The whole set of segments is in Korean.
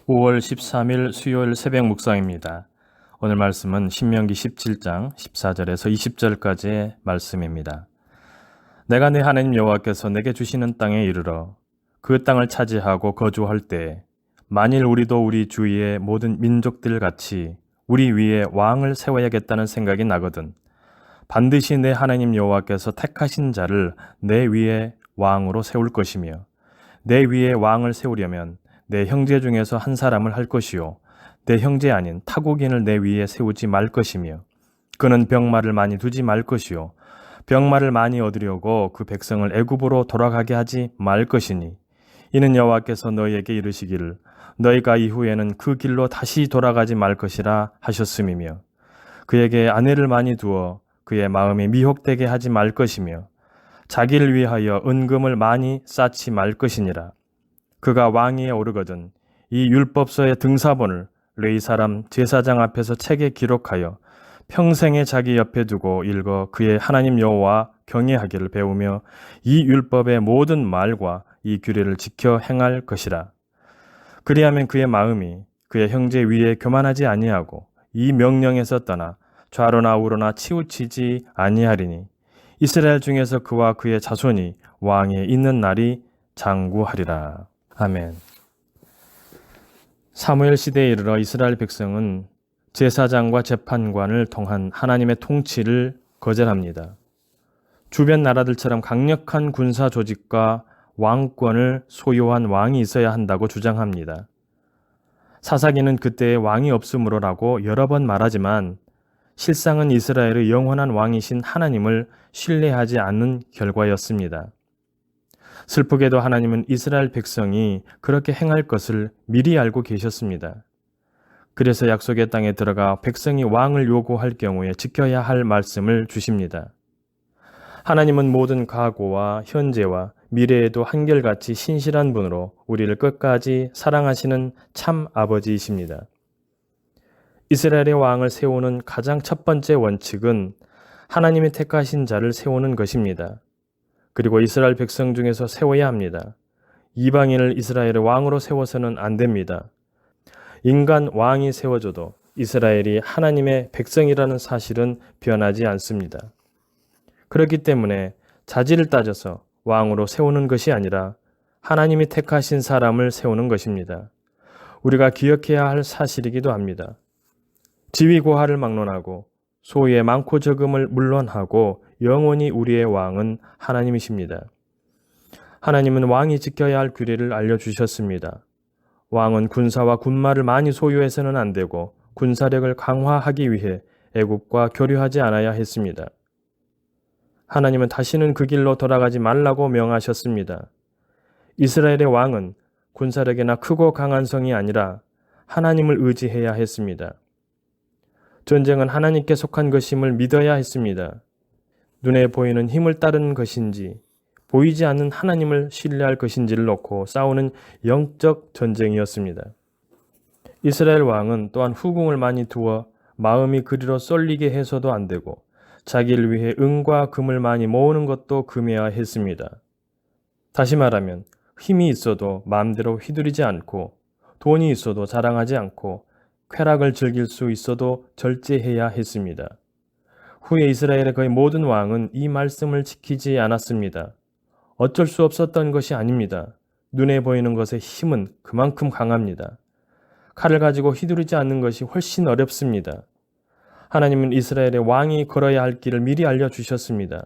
5월 13일 수요일 새벽 묵상입니다. 오늘 말씀은 신명기 17장 14절에서 20절까지의 말씀입니다. 내가 내 하나님 여호와께서 내게 주시는 땅에 이르러 그 땅을 차지하고 거주할 때에 만일 우리도 우리 주위의 모든 민족들 같이 우리 위에 왕을 세워야겠다는 생각이 나거든 반드시 내 하나님 여호와께서 택하신 자를 내 위에 왕으로 세울 것이며 내 위에 왕을 세우려면 내 형제 중에서 한 사람을 할 것이요 내 형제 아닌 타국인을 내 위에 세우지 말 것이며 그는 병마를 많이 두지 말 것이요 병마를 많이 얻으려고 그 백성을 애굽으로 돌아가게 하지 말 것이니 이는 여호와께서 너희에게 이르시기를 너희가 이후에는 그 길로 다시 돌아가지 말 것이라 하셨음이며 그에게 아내를 많이 두어 그의 마음이 미혹되게 하지 말 것이며 자기를 위하여 은금을 많이 쌓지 말 것이니라. 그가 왕위에 오르거든 이 율법서의 등사본을 레위 사람 제사장 앞에서 책에 기록하여 평생에 자기 옆에 두고 읽어 그의 하나님 여호와 경외하기를 배우며 이 율법의 모든 말과 이 규례를 지켜 행할 것이라. 그리하면 그의 마음이 그의 형제 위에 교만하지 아니하고 이 명령에서 떠나 좌로나 우로나 치우치지 아니하리니 이스라엘 중에서 그와 그의 자손이 왕위에 있는 날이 장구하리라. 아멘. 사무엘 시대에 이르러 이스라엘 백성은 제사장과 재판관을 통한 하나님의 통치를 거절합니다. 주변 나라들처럼 강력한 군사 조직과 왕권을 소유한 왕이 있어야 한다고 주장합니다. 사사기는 그때의 왕이 없으므로라고 여러 번 말하지만 실상은 이스라엘의 영원한 왕이신 하나님을 신뢰하지 않는 결과였습니다. 슬프게도 하나님은 이스라엘 백성이 그렇게 행할 것을 미리 알고 계셨습니다. 그래서 약속의 땅에 들어가 백성이 왕을 요구할 경우에 지켜야 할 말씀을 주십니다. 하나님은 모든 과거와 현재와 미래에도 한결같이 신실한 분으로 우리를 끝까지 사랑하시는 참 아버지이십니다. 이스라엘의 왕을 세우는 가장 첫 번째 원칙은 하나님이 택하신 자를 세우는 것입니다. 그리고 이스라엘 백성 중에서 세워야 합니다. 이방인을 이스라엘의 왕으로 세워서는 안 됩니다. 인간 왕이 세워져도 이스라엘이 하나님의 백성이라는 사실은 변하지 않습니다. 그렇기 때문에 자질을 따져서 왕으로 세우는 것이 아니라 하나님이 택하신 사람을 세우는 것입니다. 우리가 기억해야 할 사실이기도 합니다. 지위고하를 막론하고 소유의 많고 적음을 물론하고 영원히 우리의 왕은 하나님이십니다. 하나님은 왕이 지켜야 할 규례를 알려주셨습니다. 왕은 군사와 군마를 많이 소유해서는 안 되고 군사력을 강화하기 위해 애국과 교류하지 않아야 했습니다. 하나님은 다시는 그 길로 돌아가지 말라고 명하셨습니다. 이스라엘의 왕은 군사력이나 크고 강한 성이 아니라 하나님을 의지해야 했습니다. 전쟁은 하나님께 속한 것임을 믿어야 했습니다. 눈에 보이는 힘을 따르는 것인지 보이지 않는 하나님을 신뢰할 것인지를 놓고 싸우는 영적 전쟁이었습니다. 이스라엘 왕은 또한 후궁을 많이 두어 마음이 그리로 쏠리게 해서도 안 되고 자기를 위해 은과 금을 많이 모으는 것도 금해야 했습니다. 다시 말하면 힘이 있어도 마음대로 휘두르지 않고 돈이 있어도 자랑하지 않고 쾌락을 즐길 수 있어도 절제해야 했습니다. 후에 이스라엘의 거의 모든 왕은 이 말씀을 지키지 않았습니다. 어쩔 수 없었던 것이 아닙니다. 눈에 보이는 것의 힘은 그만큼 강합니다. 칼을 가지고 휘두르지 않는 것이 훨씬 어렵습니다. 하나님은 이스라엘의 왕이 걸어야 할 길을 미리 알려주셨습니다.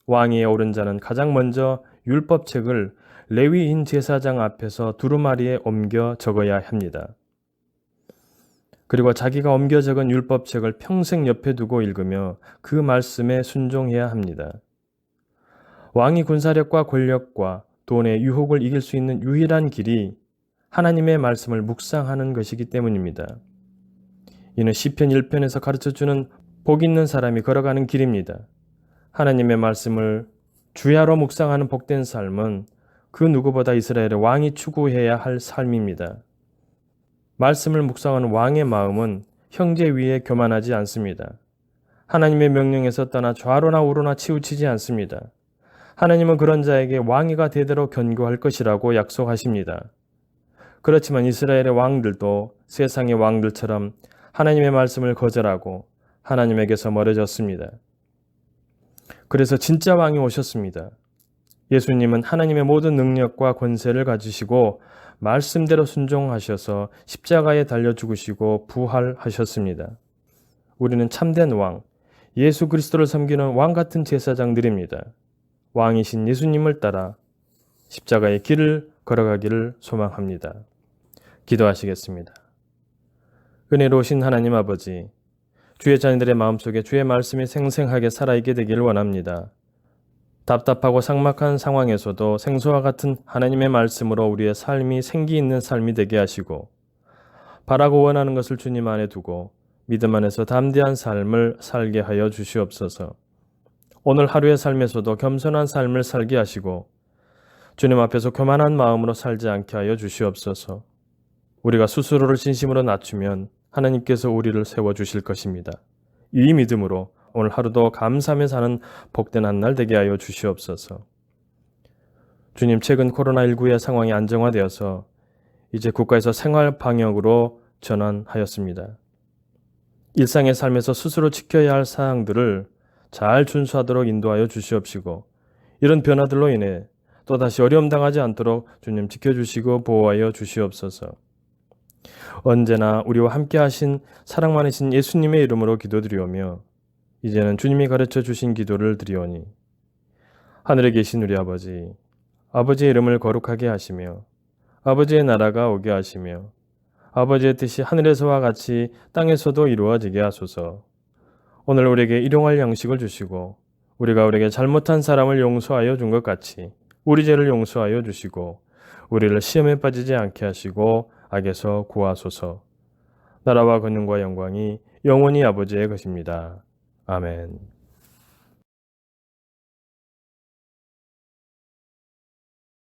왕위에 오른 자는 가장 먼저 율법책을 레위인 제사장 앞에서 두루마리에 옮겨 적어야 합니다. 그리고 자기가 옮겨 적은 율법책을 평생 옆에 두고 읽으며 그 말씀에 순종해야 합니다. 왕이 군사력과 권력과 돈의 유혹을 이길 수 있는 유일한 길이 하나님의 말씀을 묵상하는 것이기 때문입니다. 이는 시편 1편에서 가르쳐주는 복 있는 사람이 걸어가는 길입니다. 하나님의 말씀을 주야로 묵상하는 복된 삶은 그 누구보다 이스라엘의 왕이 추구해야 할 삶입니다. 말씀을 묵상하는 왕의 마음은 형제 위에 교만하지 않습니다. 하나님의 명령에서 떠나 좌로나 우로나 치우치지 않습니다. 하나님은 그런 자에게 왕위가 대대로 견고할 것이라고 약속하십니다. 그렇지만 이스라엘의 왕들도 세상의 왕들처럼 하나님의 말씀을 거절하고 하나님에게서 멀어졌습니다. 그래서 진짜 왕이 오셨습니다. 예수님은 하나님의 모든 능력과 권세를 가지시고 말씀대로 순종하셔서 십자가에 달려 죽으시고 부활하셨습니다. 우리는 참된 왕, 예수 그리스도를 섬기는 왕 같은 제사장들입니다. 왕이신 예수님을 따라 십자가의 길을 걸어가기를 소망합니다. 기도하시겠습니다. 은혜로우신 하나님 아버지, 주의 자녀들의 마음속에 주의 말씀이 생생하게 살아있게 되기를 원합니다. 답답하고 삭막한 상황에서도 생수와 같은 하나님의 말씀으로 우리의 삶이 생기 있는 삶이 되게 하시고 바라고 원하는 것을 주님 안에 두고 믿음 안에서 담대한 삶을 살게 하여 주시옵소서. 오늘 하루의 삶에서도 겸손한 삶을 살게 하시고 주님 앞에서 교만한 마음으로 살지 않게 하여 주시옵소서. 우리가 스스로를 진심으로 낮추면 하나님께서 우리를 세워주실 것입니다. 이 믿음으로 오늘 하루도 감사하며 사는 복된 한 날 되게 하여 주시옵소서. 주님, 최근 코로나19의 상황이 안정화되어서 이제 국가에서 생활 방역으로 전환하였습니다. 일상의 삶에서 스스로 지켜야 할 사항들을 잘 준수하도록 인도하여 주시옵시고 이런 변화들로 인해 또다시 어려움 당하지 않도록 주님 지켜주시고 보호하여 주시옵소서. 언제나 우리와 함께 하신 사랑 많으신 예수님의 이름으로 기도드리오며 이제는 주님이 가르쳐 주신 기도를 드리오니 하늘에 계신 우리 아버지, 아버지의 이름을 거룩하게 하시며 아버지의 나라가 오게 하시며 아버지의 뜻이 하늘에서와 같이 땅에서도 이루어지게 하소서. 오늘 우리에게 일용할 양식을 주시고 우리가 우리에게 잘못한 사람을 용서하여 준 것 같이 우리 죄를 용서하여 주시고 우리를 시험에 빠지지 않게 하시고 악에서 구하소서. 나라와 권능과 영광이 영원히 아버지의 것입니다. 아멘.